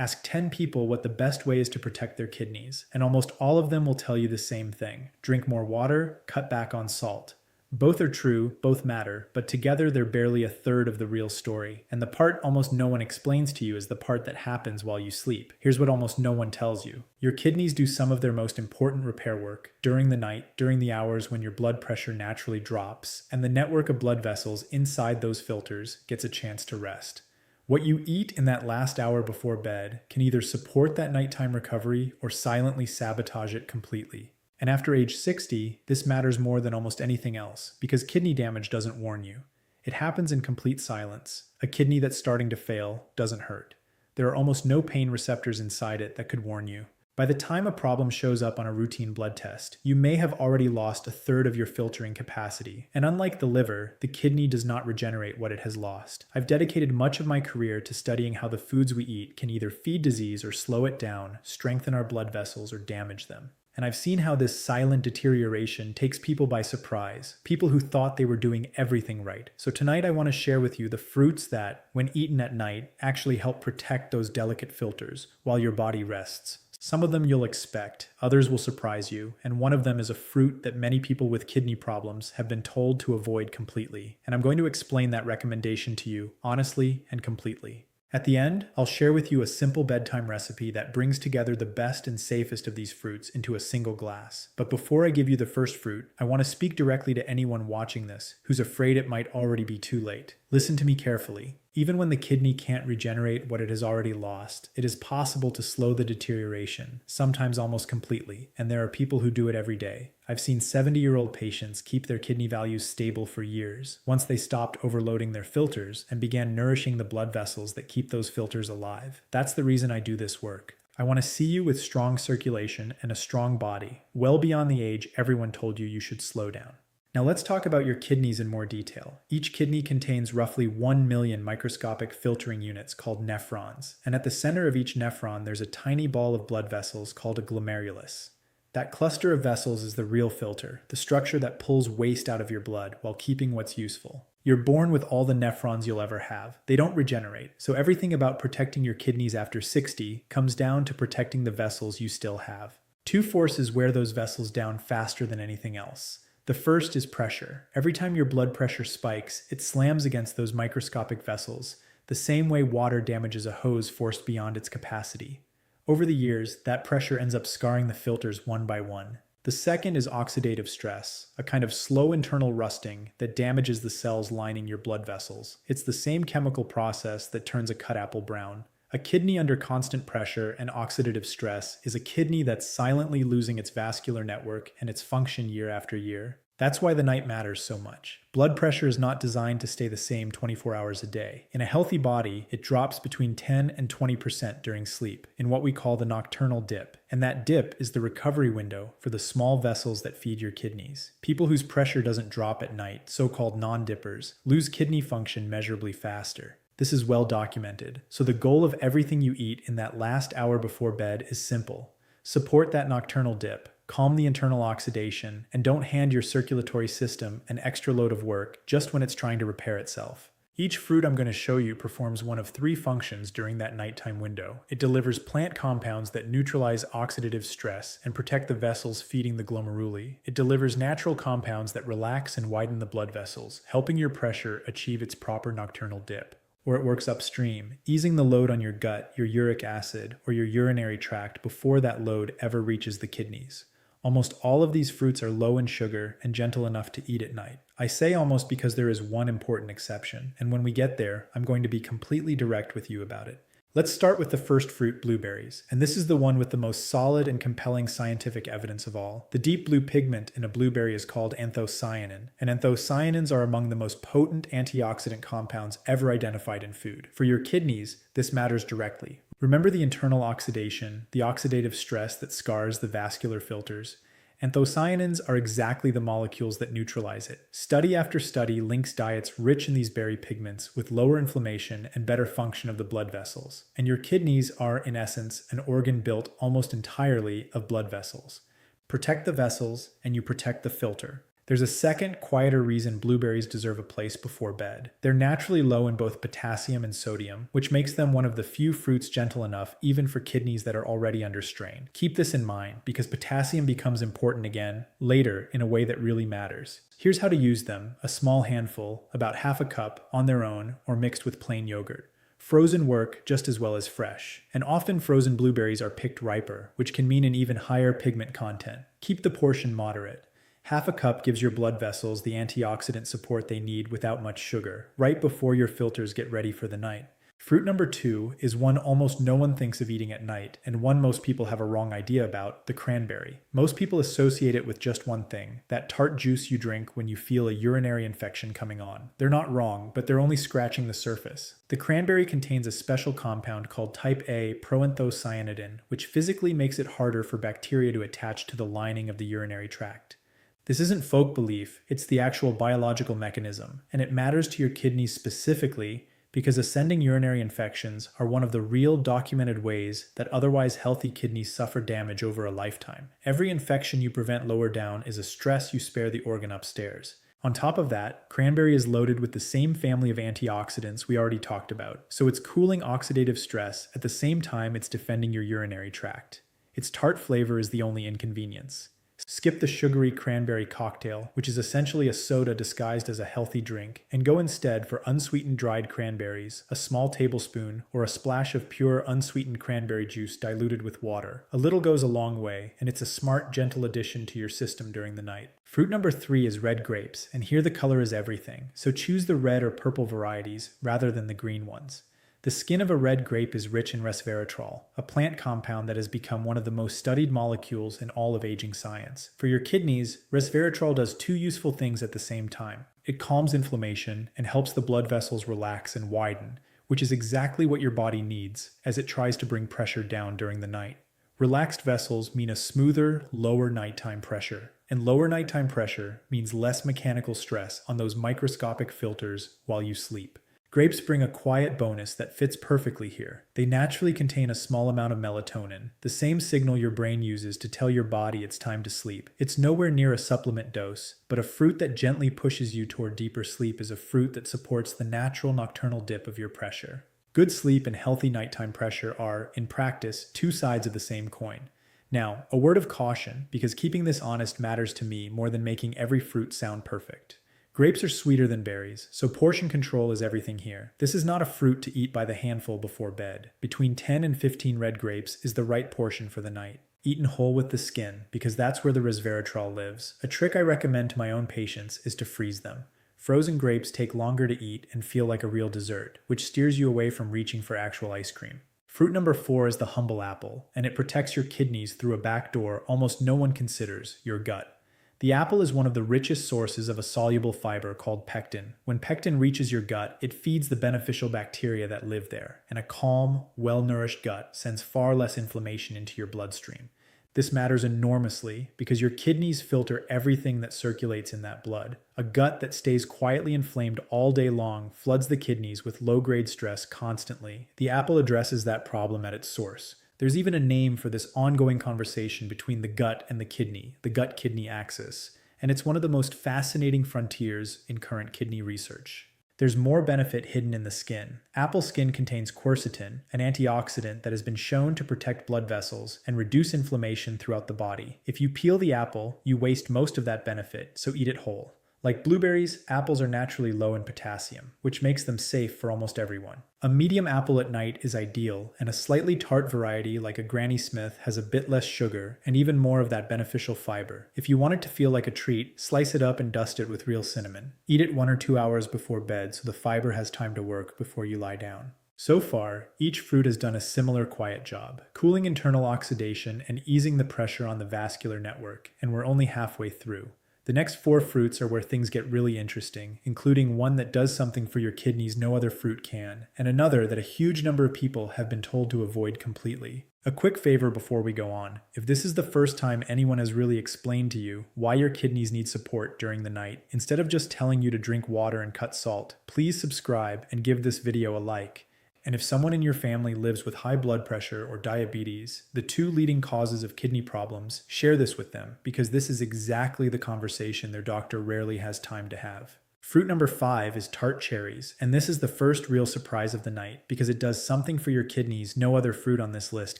Ask 10 people what the best way is to protect their kidneys, and almost all of them will tell you the same thing. Drink more water, cut back on salt. Both are true, both matter, but together they're barely a third of the real story. And the part almost no one explains to you is the part that happens while you sleep. Here's what almost no one tells you. Your kidneys do some of their most important repair work during the night, during the hours when your blood pressure naturally drops, and the network of blood vessels inside those filters gets a chance to rest. What you eat in that last hour before bed can either support that nighttime recovery or silently sabotage it completely. And after age 60, this matters more than almost anything else, because kidney damage doesn't warn you. It happens in complete silence. A kidney that's starting to fail doesn't hurt. There are almost no pain receptors inside it that could warn you. By the time a problem shows up on a routine blood test, you may have already lost a third of your filtering capacity. And unlike the liver, the kidney does not regenerate what it has lost. I've dedicated much of my career to studying how the foods we eat can either feed disease or slow it down, strengthen our blood vessels, or damage them. And I've seen how this silent deterioration takes people by surprise, people who thought they were doing everything right. So tonight I want to share with you the fruits that, when eaten at night, actually help protect those delicate filters while your body rests. Some of them you'll expect, others will surprise you, and one of them is a fruit that many people with kidney problems have been told to avoid completely. And I'm going to explain that recommendation to you honestly and completely. At the end, I'll share with you a simple bedtime recipe that brings together the best and safest of these fruits into a single glass. But before I give you the first fruit, I want to speak directly to anyone watching this who's afraid it might already be too late. Listen to me carefully. Even when the kidney can't regenerate what it has already lost, it is possible to slow the deterioration, sometimes almost completely, and there are people who do it every day. I've seen 70-year-old patients keep their kidney values stable for years, once they stopped overloading their filters and began nourishing the blood vessels that keep those filters alive. That's the reason I do this work. I want to see you with strong circulation and a strong body, well beyond the age everyone told you should slow down. Now let's talk about your kidneys in more detail. Each kidney contains roughly 1 million microscopic filtering units called nephrons, and at the center of each nephron there's a tiny ball of blood vessels called a glomerulus. That cluster of vessels is the real filter, the structure that pulls waste out of your blood while keeping what's useful. You're born with all the nephrons you'll ever have. They don't regenerate, so everything about protecting your kidneys after 60 comes down to protecting the vessels you still have. Two forces wear those vessels down faster than anything else. The first is pressure. Every time your blood pressure spikes, it slams against those microscopic vessels, the same way water damages a hose forced beyond its capacity. Over the years, that pressure ends up scarring the filters one by one. The second is oxidative stress, a kind of slow internal rusting that damages the cells lining your blood vessels. It's the same chemical process that turns a cut apple brown. A kidney under constant pressure and oxidative stress is a kidney that's silently losing its vascular network and its function year after year. That's why the night matters so much. Blood pressure is not designed to stay the same 24 hours a day. In a healthy body, it drops between 10 and 20% during sleep, in what we call the nocturnal dip. And that dip is the recovery window for the small vessels that feed your kidneys. People whose pressure doesn't drop at night, so-called non-dippers, lose kidney function measurably faster. This is well documented, so the goal of everything you eat in that last hour before bed is simple. Support that nocturnal dip, calm the internal oxidation, and don't hand your circulatory system an extra load of work just when it's trying to repair itself. Each fruit I'm going to show you performs one of 3 functions during that nighttime window. It delivers plant compounds that neutralize oxidative stress and protect the vessels feeding the glomeruli. It delivers natural compounds that relax and widen the blood vessels, helping your pressure achieve its proper nocturnal dip. Or it works upstream, easing the load on your gut, your uric acid, or your urinary tract before that load ever reaches the kidneys. Almost all of these fruits are low in sugar and gentle enough to eat at night. I say almost because there is one important exception, and when we get there, I'm going to be completely direct with you about it. Let's start with the first fruit, blueberries, and this is the one with the most solid and compelling scientific evidence of all. The deep blue pigment in a blueberry is called anthocyanin, and anthocyanins are among the most potent antioxidant compounds ever identified in food. For your kidneys, this matters directly. Remember the internal oxidation, the oxidative stress that scars the vascular filters? Anthocyanins are exactly the molecules that neutralize it. Study after study links diets rich in these berry pigments with lower inflammation and better function of the blood vessels. And your kidneys are, in essence, an organ built almost entirely of blood vessels. Protect the vessels, and you protect the filter. There's a second, quieter reason blueberries deserve a place before bed. They're naturally low in both potassium and sodium, which makes them one of the few fruits gentle enough even for kidneys that are already under strain. Keep this in mind, because potassium becomes important again later in a way that really matters. Here's how to use them: a small handful, about half a cup, on their own or mixed with plain yogurt. Frozen work just as well as fresh, and often frozen blueberries are picked riper, which can mean an even higher pigment content. Keep the portion moderate. Half a cup gives your blood vessels the antioxidant support they need without much sugar, right before your filters get ready for the night. Fruit number 2 is one almost no one thinks of eating at night, and one most people have a wrong idea about: the cranberry. Most people associate it with just one thing: that tart juice you drink when you feel a urinary infection coming on. They're not wrong, but they're only scratching the surface. The cranberry contains a special compound called type A proanthocyanidin, which physically makes it harder for bacteria to attach to the lining of the urinary tract. This isn't folk belief, it's the actual biological mechanism, and it matters to your kidneys specifically because ascending urinary infections are one of the real documented ways that otherwise healthy kidneys suffer damage over a lifetime. Every infection you prevent lower down is a stress you spare the organ upstairs. On top of that, cranberry is loaded with the same family of antioxidants we already talked about, so it's cooling oxidative stress at the same time it's defending your urinary tract. Its tart flavor is the only inconvenience. Skip the sugary cranberry cocktail, which is essentially a soda disguised as a healthy drink, and go instead for unsweetened dried cranberries, a small tablespoon, or a splash of pure unsweetened cranberry juice diluted with water. A little goes a long way, and it's a smart, gentle addition to your system during the night. Fruit number 3 is red grapes, and here the color is everything, so choose the red or purple varieties rather than the green ones. The skin of a red grape is rich in resveratrol, a plant compound that has become one of the most studied molecules in all of aging science. For your kidneys, resveratrol does two useful things at the same time. It calms inflammation and helps the blood vessels relax and widen, which is exactly what your body needs as it tries to bring pressure down during the night. Relaxed vessels mean a smoother, lower nighttime pressure, and lower nighttime pressure means less mechanical stress on those microscopic filters while you sleep. Grapes bring a quiet bonus that fits perfectly here. They naturally contain a small amount of melatonin, the same signal your brain uses to tell your body it's time to sleep. It's nowhere near a supplement dose, but a fruit that gently pushes you toward deeper sleep is a fruit that supports the natural nocturnal dip of your pressure. Good sleep and healthy nighttime pressure are, in practice, two sides of the same coin. Now, a word of caution, because keeping this honest matters to me more than making every fruit sound perfect. Grapes are sweeter than berries, so portion control is everything here. This is not a fruit to eat by the handful before bed. Between 10 and 15 red grapes is the right portion for the night. Eaten whole with the skin, because that's where the resveratrol lives. A trick I recommend to my own patients is to freeze them. Frozen grapes take longer to eat and feel like a real dessert, which steers you away from reaching for actual ice cream. Fruit number 4 is the humble apple, and it protects your kidneys through a back door almost no one considers: your gut. The apple is one of the richest sources of a soluble fiber called pectin. When pectin reaches your gut, it feeds the beneficial bacteria that live there, and a calm, well-nourished gut sends far less inflammation into your bloodstream. This matters enormously because your kidneys filter everything that circulates in that blood. A gut that stays quietly inflamed all day long floods the kidneys with low-grade stress constantly. The apple addresses that problem at its source. There's even a name for this ongoing conversation between the gut and the gut-kidney axis, and it's one of the most fascinating frontiers in current kidney research. There's more benefit hidden in the skin. Apple skin contains quercetin, an antioxidant that has been shown to protect blood vessels and reduce inflammation throughout the body. If you peel the apple, you waste most of that benefit, so eat it whole. Like blueberries, apples are naturally low in potassium, which makes them safe for almost everyone. A medium apple at night is ideal, and a slightly tart variety like a Granny Smith has a bit less sugar and even more of that beneficial fiber. If you want it to feel like a treat, slice it up and dust it with real cinnamon. Eat it 1 or 2 hours before bed so the fiber has time to work before you lie down. So far, each fruit has done a similar quiet job, cooling internal oxidation and easing the pressure on the vascular network, and we're only halfway through. The next 4 fruits are where things get really interesting, including one that does something for your kidneys no other fruit can, and another that a huge number of people have been told to avoid completely. A quick favor before we go on: if this is the first time anyone has really explained to you why your kidneys need support during the night, instead of just telling you to drink water and cut salt, please subscribe and give this video a like. And if someone in your family lives with high blood pressure or diabetes, the two leading causes of kidney problems, share this with them because this is exactly the conversation their doctor rarely has time to have. Fruit number 5 is tart cherries, and this is the first real surprise of the night because it does something for your kidneys no other fruit on this list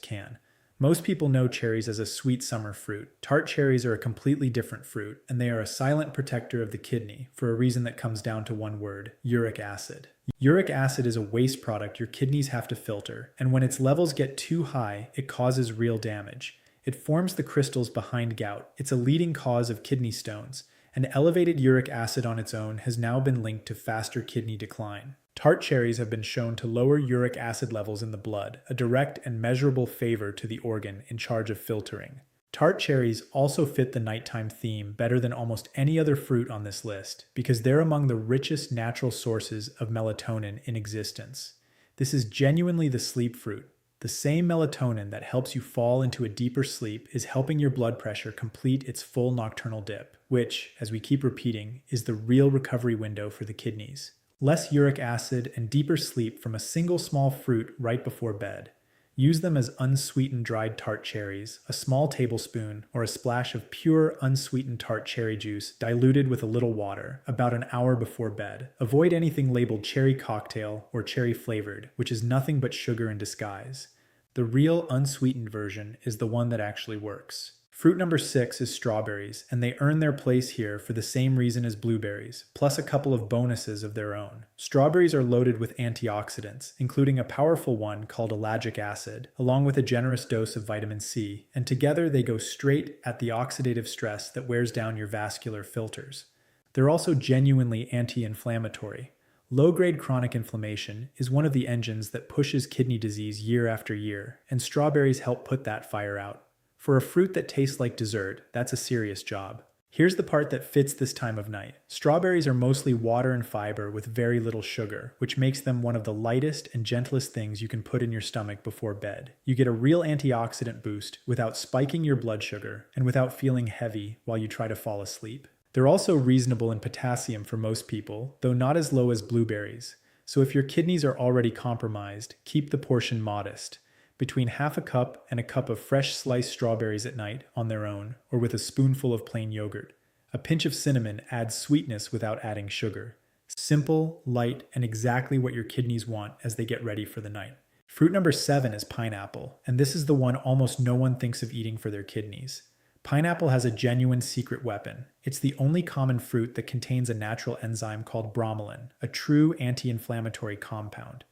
can. Most people know cherries as a sweet summer fruit. Tart cherries are a completely different fruit, and they are a silent protector of the kidney for a reason that comes down to one word: uric acid. Uric acid is a waste product your kidneys have to filter, and when its levels get too high, it causes real damage. It forms the crystals behind gout. It's a leading cause of kidney stones, and elevated uric acid on its own has now been linked to faster kidney decline. Tart cherries have been shown to lower uric acid levels in the blood, a direct and measurable favor to the organ in charge of filtering. Tart cherries also fit the nighttime theme better than almost any other fruit on this list because they're among the richest natural sources of melatonin in existence. This is genuinely the sleep fruit. The same melatonin that helps you fall into a deeper sleep is helping your blood pressure complete its full nocturnal dip, which, as we keep repeating, is the real recovery window for the kidneys. Less uric acid and deeper sleep from a single small fruit right before bed. Use them as unsweetened dried tart cherries, a small tablespoon, or a splash of pure unsweetened tart cherry juice diluted with a little water, about an hour before bed. Avoid anything labeled cherry cocktail or cherry flavored, which is nothing but sugar in disguise. The real unsweetened version is the one that actually works. Fruit number 6 is strawberries, and they earn their place here for the same reason as blueberries, plus a couple of bonuses of their own. Strawberries are loaded with antioxidants, including a powerful one called ellagic acid, along with a generous dose of vitamin C, and together they go straight at the oxidative stress that wears down your vascular filters. They're also genuinely anti-inflammatory. Low-grade chronic inflammation is one of the engines that pushes kidney disease year after year, and strawberries help put that fire out. For a fruit that tastes like dessert, that's a serious job. Here's the part that fits this time of night. Strawberries are mostly water and fiber with very little sugar, which makes them one of the lightest and gentlest things you can put in your stomach before bed. You get a real antioxidant boost without spiking your blood sugar and without feeling heavy while you try to fall asleep. They're also reasonable in potassium for most people, though not as low as blueberries. So if your kidneys are already compromised, keep the portion modest. Between half a cup and a cup of fresh sliced strawberries at night on their own, or with a spoonful of plain yogurt. A pinch of cinnamon adds sweetness without adding sugar. Simple, light, and exactly what your kidneys want as they get ready for the night. Fruit number 7 is pineapple, and this is the one almost no one thinks of eating for their kidneys. Pineapple has a genuine secret weapon. It's the only common fruit that contains a natural enzyme called bromelain, a true anti-inflammatory compound.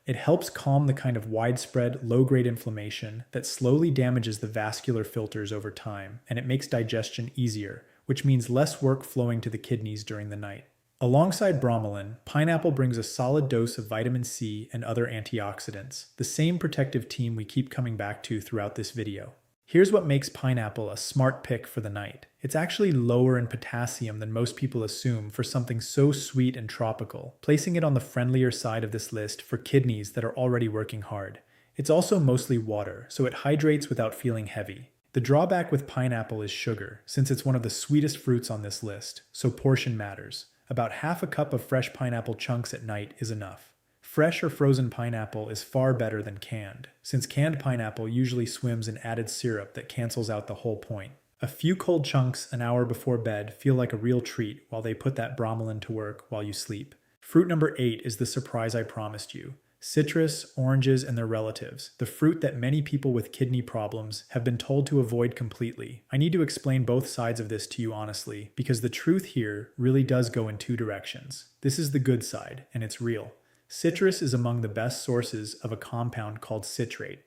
It helps calm the kind of widespread, low-grade inflammation that slowly damages the vascular filters over time, and it makes digestion easier, which means less work flowing to the kidneys during the night. Alongside bromelain, pineapple brings a solid dose of vitamin C and other antioxidants, the same protective team we keep coming back to throughout this video. Here's what makes pineapple a smart pick for the night. It's actually lower in potassium than most people assume for something so sweet and tropical, placing it on the friendlier side of this list for kidneys that are already working hard. It's also mostly water, so it hydrates without feeling heavy. The drawback with pineapple is sugar, since it's one of the sweetest fruits on this list, so portion matters. About half a cup of fresh pineapple chunks at night is enough. Fresh or frozen pineapple is far better than canned, since canned pineapple usually swims in added syrup that cancels out the whole point. A few cold chunks an hour before bed feel like a real treat while they put that bromelain to work while you sleep. Fruit number 8 is the surprise I promised you. Citrus, oranges, and their relatives, the fruit that many people with kidney problems have been told to avoid completely. I need to explain both sides of this to you honestly, because the truth here really does go in two directions. This is the good side, and it's real. Citrus is among the best sources of a compound called citrate.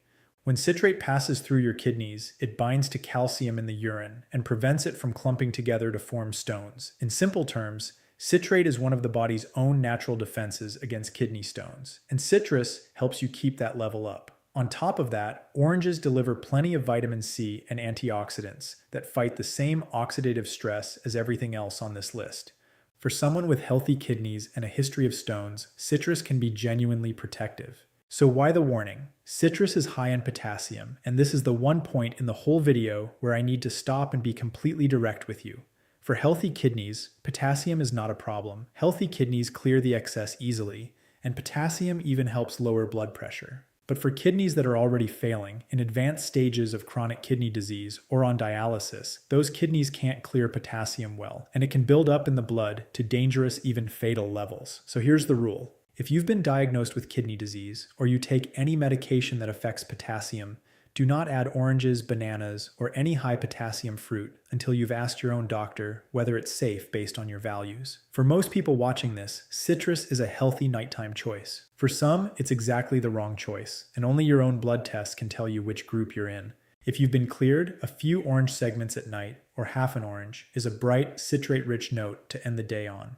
When citrate passes through your kidneys, it binds to calcium in the urine and prevents it from clumping together to form stones. In simple terms, citrate is one of the body's own natural defenses against kidney stones, and citrus helps you keep that level up. On top of that, oranges deliver plenty of vitamin C and antioxidants that fight the same oxidative stress as everything else on this list. For someone with healthy kidneys and a history of stones, citrus can be genuinely protective. So why the warning? Citrus is high in potassium, and this is the one point in the whole video where I need to stop and be completely direct with you. For healthy kidneys, potassium is not a problem. Healthy kidneys clear the excess easily, and potassium even helps lower blood pressure. But for kidneys that are already failing, in advanced stages of chronic kidney disease, or on dialysis, those kidneys can't clear potassium well, and it can build up in the blood to dangerous, even fatal levels. So here's the rule. If you've been diagnosed with kidney disease, or you take any medication that affects potassium, do not add oranges, bananas, or any high potassium fruit until you've asked your own doctor whether it's safe based on your values. For most people watching this, citrus is a healthy nighttime choice. For some, it's exactly the wrong choice, and only your own blood test can tell you which group you're in. If you've been cleared, a few orange segments at night, or half an orange, is a bright, citrate-rich note to end the day on.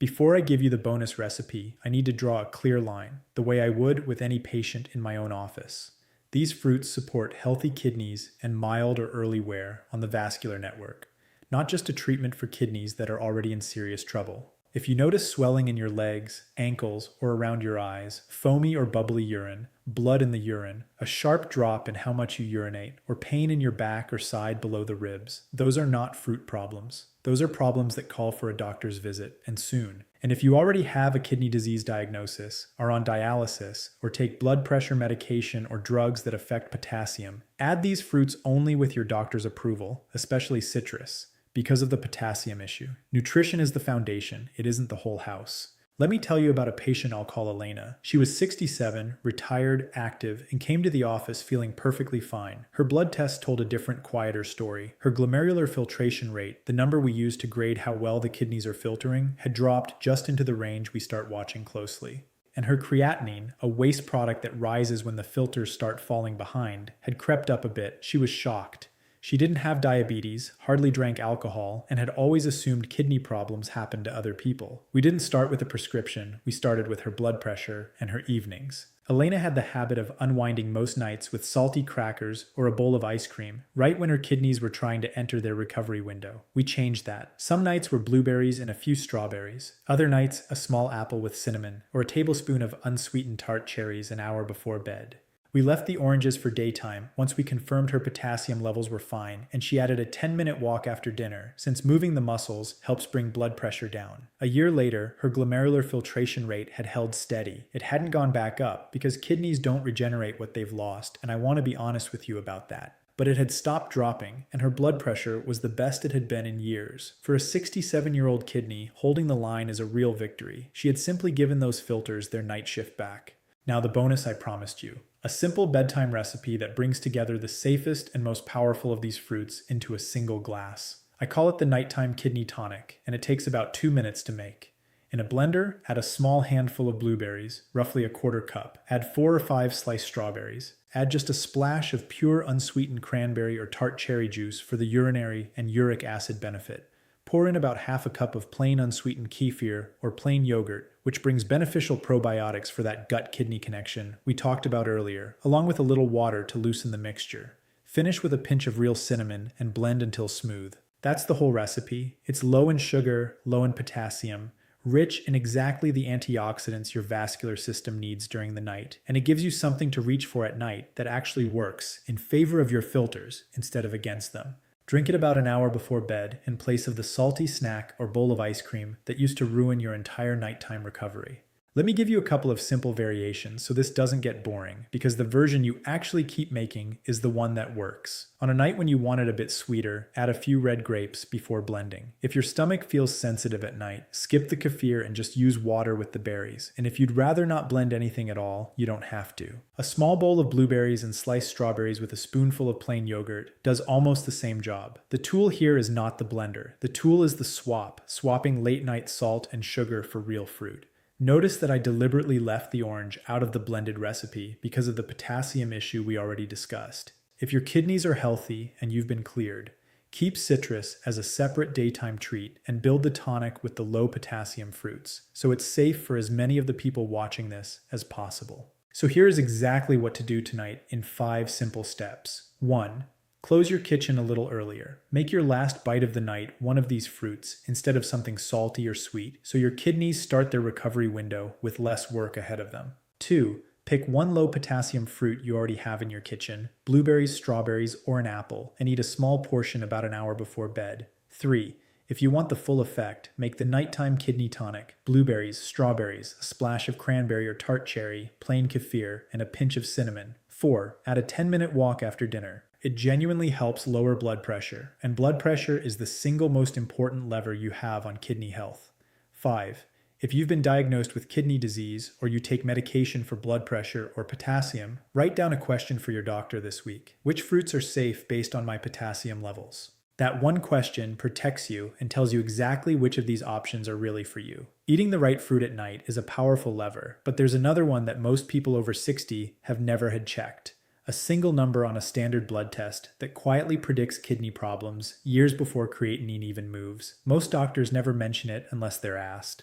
Before I give you the bonus recipe, I need to draw a clear line, the way I would with any patient in my own office. These fruits support healthy kidneys and mild or early wear on the vascular network, not just a treatment for kidneys that are already in serious trouble. If you notice swelling in your legs, ankles, or around your eyes, foamy or bubbly urine, blood in the urine, a sharp drop in how much you urinate, or pain in your back or side below the ribs, those are not fruit problems. Those are problems that call for a doctor's visit, and soon. And if you already have a kidney disease diagnosis, are on dialysis, or take blood pressure medication or drugs that affect potassium, add these fruits only with your doctor's approval, especially citrus, because of the potassium issue. Nutrition is the foundation, it isn't the whole house. Let me tell you about a patient I'll call Elena. She was 67, retired, active, and came to the office feeling perfectly fine. Her blood test told a different, quieter story. Her glomerular filtration rate, the number we use to grade how well the kidneys are filtering, had dropped just into the range we start watching closely. And her creatinine, a waste product that rises when the filters start falling behind, had crept up a bit. She was shocked. She didn't have diabetes, hardly drank alcohol, and had always assumed kidney problems happened to other people. We didn't start with a prescription, we started with her blood pressure and her evenings. Elena had the habit of unwinding most nights with salty crackers or a bowl of ice cream, right when her kidneys were trying to enter their recovery window. We changed that. Some nights were blueberries and a few strawberries. Other nights, a small apple with cinnamon, or a tablespoon of unsweetened tart cherries an hour before bed. We left the oranges for daytime once we confirmed her potassium levels were fine, and she added a 10-minute walk after dinner, since moving the muscles helps bring blood pressure down. A year later, her glomerular filtration rate had held steady. It hadn't gone back up, because kidneys don't regenerate what they've lost, and I want to be honest with you about that. But it had stopped dropping, and her blood pressure was the best it had been in years. For a 67-year-old kidney, holding the line is a real victory. She had simply given those filters their night shift back. Now the bonus I promised you. A simple bedtime recipe that brings together the safest and most powerful of these fruits into a single glass. I call it the nighttime kidney tonic, and it takes about 2 minutes to make. In a blender, add a small handful of blueberries, roughly a quarter cup. Add 4 or 5 sliced strawberries. Add just a splash of pure unsweetened cranberry or tart cherry juice for the urinary and uric acid benefit. Pour in about half a cup of plain unsweetened kefir or plain yogurt, which brings beneficial probiotics for that gut-kidney connection we talked about earlier, along with a little water to loosen the mixture. Finish with a pinch of real cinnamon and blend until smooth. That's the whole recipe. It's low in sugar, low in potassium, rich in exactly the antioxidants your vascular system needs during the night, and it gives you something to reach for at night that actually works in favor of your filters instead of against them. Drink it about an hour before bed in place of the salty snack or bowl of ice cream that used to ruin your entire nighttime recovery. Let me give you a couple of simple variations so this doesn't get boring, because the version you actually keep making is the one that works. On a night when you want it a bit sweeter, add a few red grapes before blending. If your stomach feels sensitive at night, skip the kefir and just use water with the berries. And if you'd rather not blend anything at all, you don't have to. A small bowl of blueberries and sliced strawberries with a spoonful of plain yogurt does almost the same job. The tool here is not the blender. The tool is the swap, swapping late night salt and sugar for real fruit. Notice that I deliberately left the orange out of the blended recipe because of the potassium issue we already discussed. If your kidneys are healthy and you've been cleared, keep citrus as a separate daytime treat and build the tonic with the low potassium fruits, so it's safe for as many of the people watching this as possible. So here is exactly what to do tonight in 5 simple steps. 1. Close your kitchen a little earlier. Make your last bite of the night one of these fruits instead of something salty or sweet, so your kidneys start their recovery window with less work ahead of them. 2. Pick one low potassium fruit you already have in your kitchen, blueberries, strawberries, or an apple, and eat a small portion about an hour before bed. 3. If you want the full effect, make the nighttime kidney tonic: blueberries, strawberries, a splash of cranberry or tart cherry, plain kefir, and a pinch of cinnamon. 4. Add a 10-minute walk after dinner. It genuinely helps lower blood pressure, and blood pressure is the single most important lever you have on kidney health. 5. If you've been diagnosed with kidney disease or you take medication for blood pressure or potassium, write down a question for your doctor this week. Which fruits are safe based on my potassium levels? That one question protects you and tells you exactly which of these options are really for you. Eating the right fruit at night is a powerful lever, but there's another one that most people over 60 have never had checked. A single number on a standard blood test that quietly predicts kidney problems years before creatinine even moves. Most doctors never mention it unless they're asked.